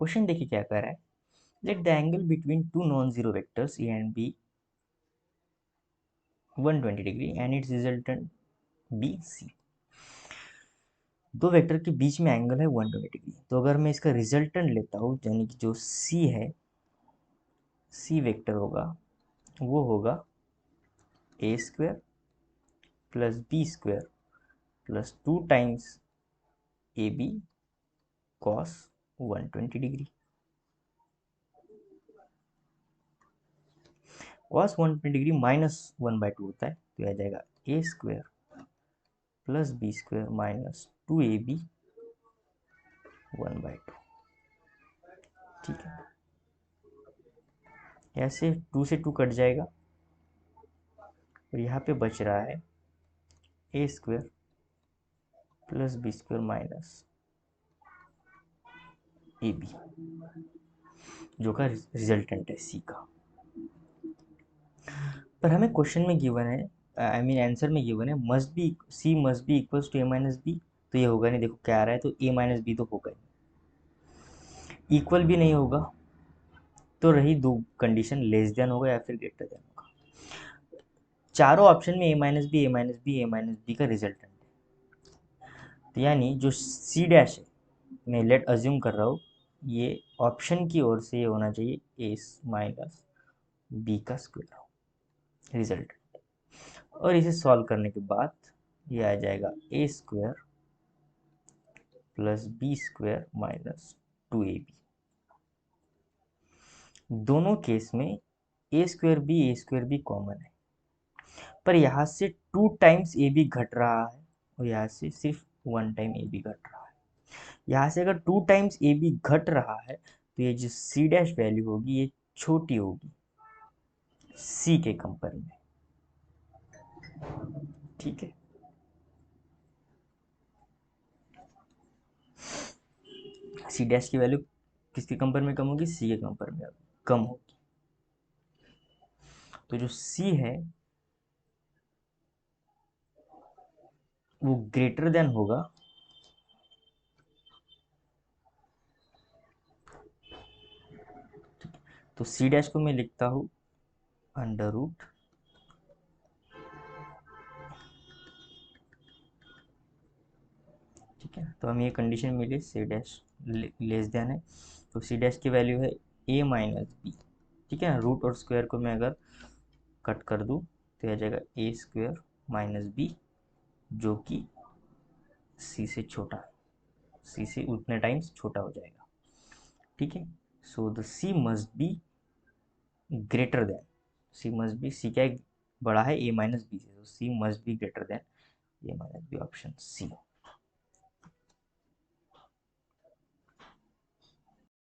Question देखिए क्या कर रहा है, let the angle between two non zero vectors a and b 120 degree and its resultant b c. दो वेक्टर के बीच में एंगल है 120 डिग्री। तो अगर मैं इसका रिजल्टेंट लेता हूँ, यानी कि जो सी है, सी वेक्टर होगा, वो होगा A square plus B square plus 2 times A B cos 120 degree. Cos 120 degree minus 1/2 होता है, तो आ जाएगा A square plus B square minus 2ab 1/2। ठीक है, ऐसे 2 से 2 कट जाएगा और यहाँ पे बच रहा है A square plus B square minus A B, जो का रिजल्टेंट है सी का। पर हमें क्वेश्चन में गिवन है, आई मीन आंसर में गिवन है must be c must be equals to a minus b. तो ये होगा नहीं, देखो क्या आ रहा है, तो ए माइनस बी तो होगा ही, इक्वल भी नहीं होगा, तो रही दो कंडीशन, लेस देन होगा या फिर ग्रेटर देन होगा। चारों ऑप्शन में ए माइनस बी ए माइनस बी ए माइनस बी का रिजल्टेंट है, तो यानी जो सी डैश है, मैं लेट अज्यूम कर रहा हूँ, ये ऑप्शन की ओर से ये होना चाहिए ए माइनस बी का स्क्वायर रिजल्ट। और इसे सॉल्व करने के बाद ये आ जाएगा A square plus B square minus 2ab। दोनों केस में ए स्क्वायर बी कॉमन है, पर यहाँ से 2 टाइम्स ए बी घट रहा है और यहाँ से सिर्फ 1 टाइम ए बी घट रहा है। यहाँ से अगर 2 टाइम्स ए बी घट रहा है तो ये जो सी डैश वैल्यू होगी ये छोटी होगी सी के कंपेयर में। ठीक है, सी डैश की वैल्यू किसके कंपेयर में कम होगी, सी के कंपेयर में कम होगी। तो जो सी है वो ग्रेटर देन होगा तो सी डैश को मैं लिखता हूँ अंडर रूट ठीक है। तो हमें ये कंडीशन मिली सी डैश लेस देन है, तो सी डैश की वैल्यू है ए माइनस बी। ठीक है, रूट और स्क्वायर को मैं अगर कट कर दूँ तो यह आ जाएगा ए स्क्वायर माइनस बी, जो कि सी से छोटा है, सी से उतने टाइम्स छोटा हो जाएगा। ठीक है, so the C must be greater than, C must be, C क्या बड़ा है ए माइनस बी से, तो C must be greater than A minus B, option C.